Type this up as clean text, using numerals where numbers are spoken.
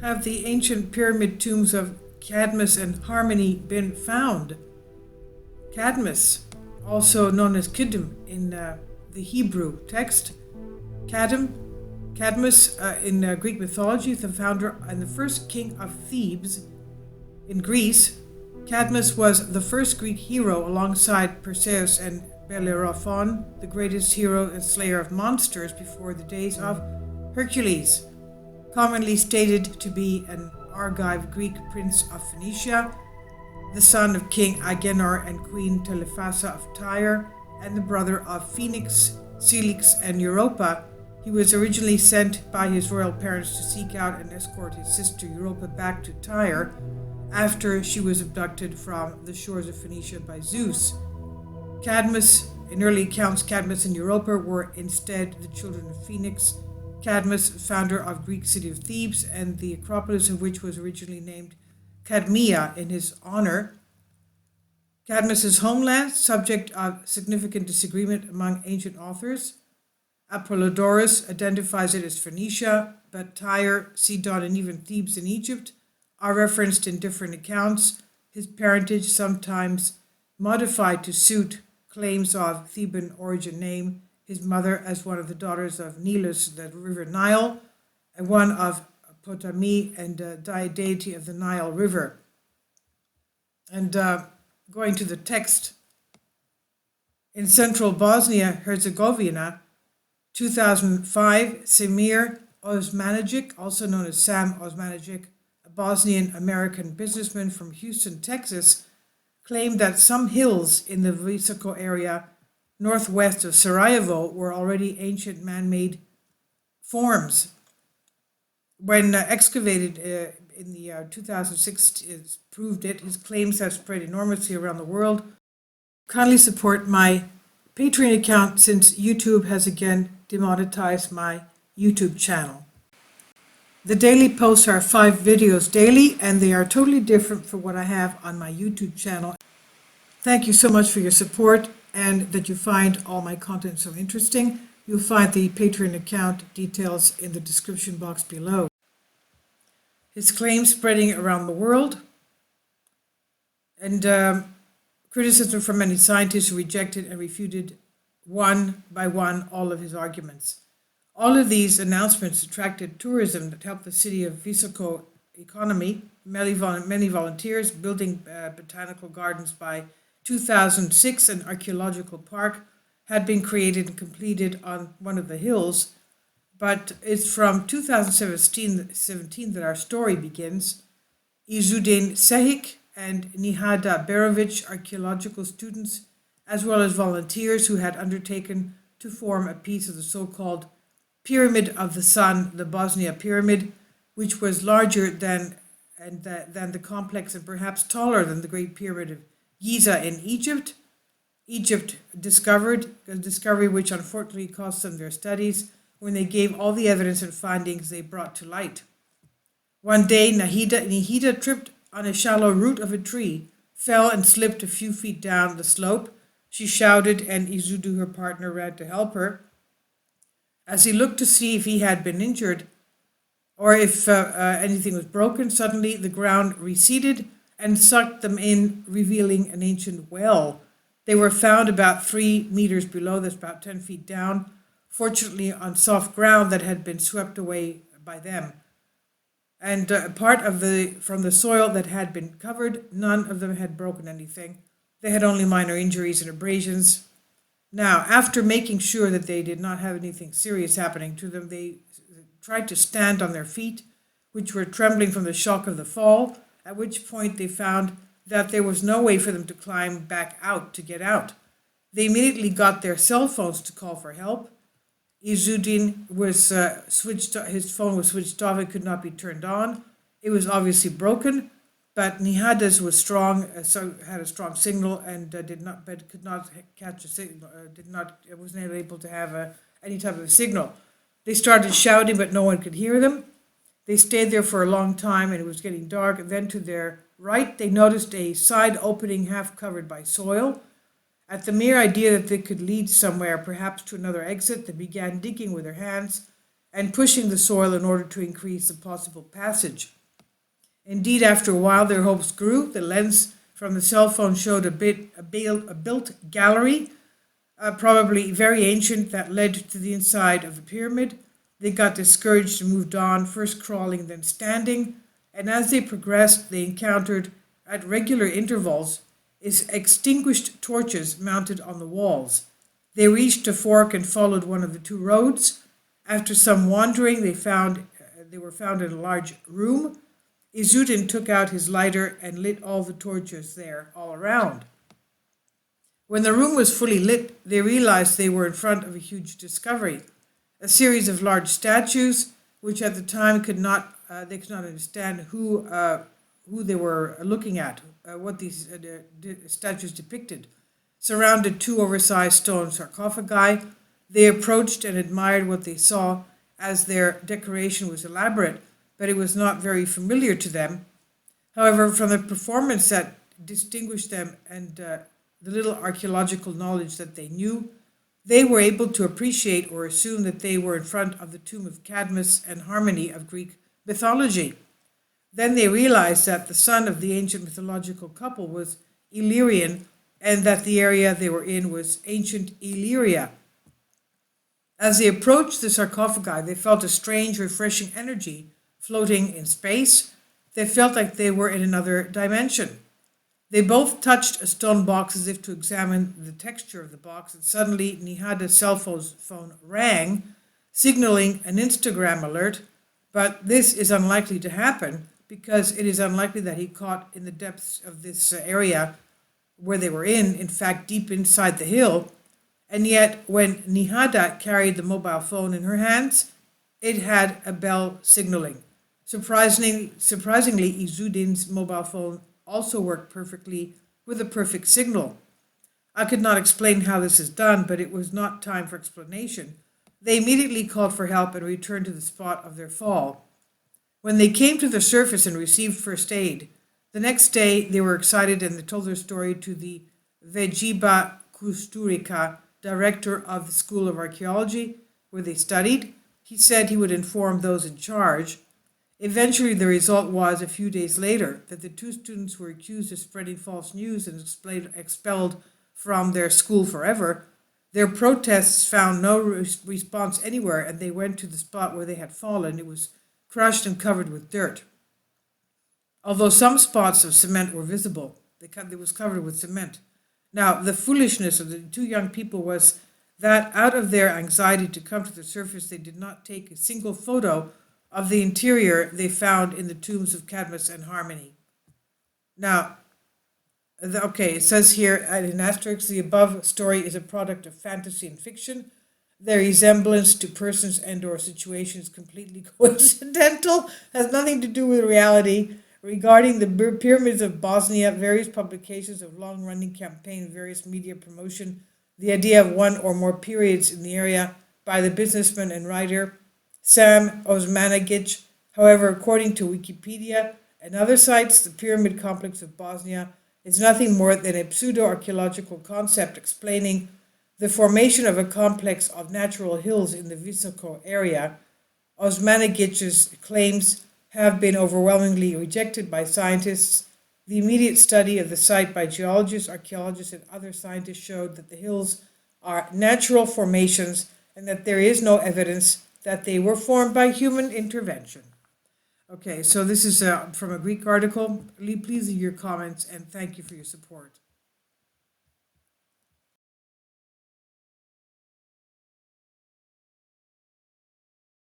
have the ancient pyramid tombs of Cadmus and Harmony been found? Cadmus, also known as Kidm in the Hebrew text, Cadmus in Greek mythology, the founder and the first king of Thebes in Greece. Cadmus was the first Greek hero alongside Perseus and Bellerophon, the greatest hero and slayer of monsters before the days of Hercules, commonly stated to be an Argive Greek prince of Phoenicia, the son of King Agenor and Queen Telephassa of Tyre, and the brother of Phoenix, Celix, and Europa. He was originally sent by his royal parents to seek out and escort his sister Europa back to Tyre after she was abducted from the shores of Phoenicia by Zeus. In early accounts, Cadmus and Europa were instead the children of Phoenix. Cadmus, founder of Greek city of Thebes, and the Acropolis of which was originally named Cadmea in his honor. Cadmus's homeland, subject of significant disagreement among ancient authors. Apollodorus identifies it as Phoenicia, but Tyre, Sidon, and even Thebes in Egypt are referenced in different accounts, his parentage sometimes modified to suit claims of Theban origin name, his mother as one of the daughters of Nilus, the river Nile, and one of Potami and deity of the Nile River. And going to the text, in central Bosnia-Herzegovina, 2005, Semir Osmanagic, also known as Sam Osmanagic, a Bosnian-American businessman from Houston, Texas, claimed that some hills in the Visoko area northwest of Sarajevo were already ancient man-made forms. When excavated in the 2006, it proved it. His claims have spread enormously around the world. Kindly support my Patreon account since YouTube has again demonetized my YouTube channel. The daily posts are 5 videos daily, and they are totally different from what I have on my YouTube channel. Thank you so much for your support and that you find all my content so interesting. You'll find the Patreon account details in the description box below. His claims spreading around the world, and criticism from many scientists who rejected and refuted one by one all of his arguments. All of these announcements attracted tourism that helped the city of Visoko economy, many volunteers building botanical gardens. By 2006, an archaeological park had been created and completed on one of the hills, but it's from 2017 that our story begins. Izudin Sehik and Nihada Berovic, archaeological students, as well as volunteers who had undertaken to form a piece of the so-called Pyramid of the Sun, the Bosnia Pyramid, which was larger than the complex and perhaps taller than the Great Pyramid of Giza in Egypt. Egypt discovered a discovery which unfortunately cost them their studies when they gave all the evidence and findings they brought to light. One day, Nihida tripped on a shallow root of a tree, fell and slipped a few feet down the slope. She shouted, and Izudu, her partner, ran to help her. As he looked to see if he had been injured or if anything was broken, suddenly the ground receded and sucked them in, revealing an ancient well. They were found about 3 meters below, that's about 10 feet down, fortunately on soft ground that had been swept away by them. And from the soil that had been covered, none of them had broken anything. They had only minor injuries and abrasions. Now, after making sure that they did not have anything serious happening to them, they tried to stand on their feet, which were trembling from the shock of the fall, at which point they found that there was no way for them to climb back out to get out. They immediately got their cell phones to call for help. Izudin was his phone was switched off, it could not be turned on. It was obviously broken, but Nihada's was strong, had a strong signal and could not catch a signal, wasn't able to have any type of a signal. They started shouting, but no one could hear them. They stayed there for a long time, and it was getting dark. And then to their right, they noticed a side opening half covered by soil. At the mere idea that they could lead somewhere, perhaps to another exit, they began digging with their hands and pushing the soil in order to increase the possible passage. Indeed, after a while, their hopes grew. The lens from the cell phone showed a built gallery, probably very ancient, that led to the inside of the pyramid. They got discouraged and moved on, first crawling, then standing. And as they progressed, they encountered, at regular intervals, extinguished torches mounted on the walls. They reached a fork and followed one of the two roads. After some wandering, they were found in a large room. Izudin took out his lighter and lit all the torches there all around. When the room was fully lit, they realized they were in front of a huge discovery, a series of large statues, which at the time they could not understand who they were looking at, what these statues depicted. Surrounded two oversized stone sarcophagi, they approached and admired what they saw, as their decoration was elaborate, but it was not very familiar to them. However, from the performance that distinguished them and the little archaeological knowledge that they knew, they were able to appreciate or assume that they were in front of the tomb of Cadmus and Harmony of Greek mythology. Then they realized that the son of the ancient mythological couple was Illyrian, and that the area they were in was ancient Illyria. As they approached the sarcophagi, they felt a strange, refreshing energy floating in space. They felt like they were in another dimension. They both touched a stone box as if to examine the texture of the box, and suddenly Nihada's cell phone rang, signaling an Instagram alert. But this is unlikely to happen, because it is unlikely that he caught in the depths of this area where they were in fact, deep inside the hill. And yet, when Nihada carried the mobile phone in her hands, it had a bell signaling. Surprisingly, Izudin's mobile phone also worked perfectly with a perfect signal. I could not explain how this is done, but it was not time for explanation. They immediately called for help and returned to the spot of their fall. When they came to the surface and received first aid, the next day they were excited and they told their story to the Vejiba Kusturica, director of the School of Archaeology, where they studied. He said he would inform those in charge. Eventually, the result was, a few days later, that the two students were accused of spreading false news and expelled from their school forever. Their protests found no response anywhere, and they went to the spot where they had fallen. It was crushed and covered with dirt. Although some spots of cement were visible, it was covered with cement. Now, the foolishness of the two young people was that out of their anxiety to come to the surface, they did not take a single photo of the interior they found in the tombs of Cadmus and Harmony. Now, it says here in asterisk, the above story is a product of fantasy and fiction. Their resemblance to persons and or situations completely coincidental, has nothing to do with reality. Regarding the pyramids of Bosnia, various publications of long-running campaign, various media promotion, the idea of one or more periods in the area by the businessman and writer Sam Osmanagic. However, according to Wikipedia and other sites, the pyramid complex of Bosnia is nothing more than a pseudo-archaeological concept explaining the formation of a complex of natural hills in the Visoko area. Osmanagic's claims have been overwhelmingly rejected by scientists. The immediate study of the site by geologists, archaeologists, and other scientists showed that the hills are natural formations and that there is no evidence that they were formed by human intervention. Okay, so this is from a Greek article. Please leave your comments and thank you for your support.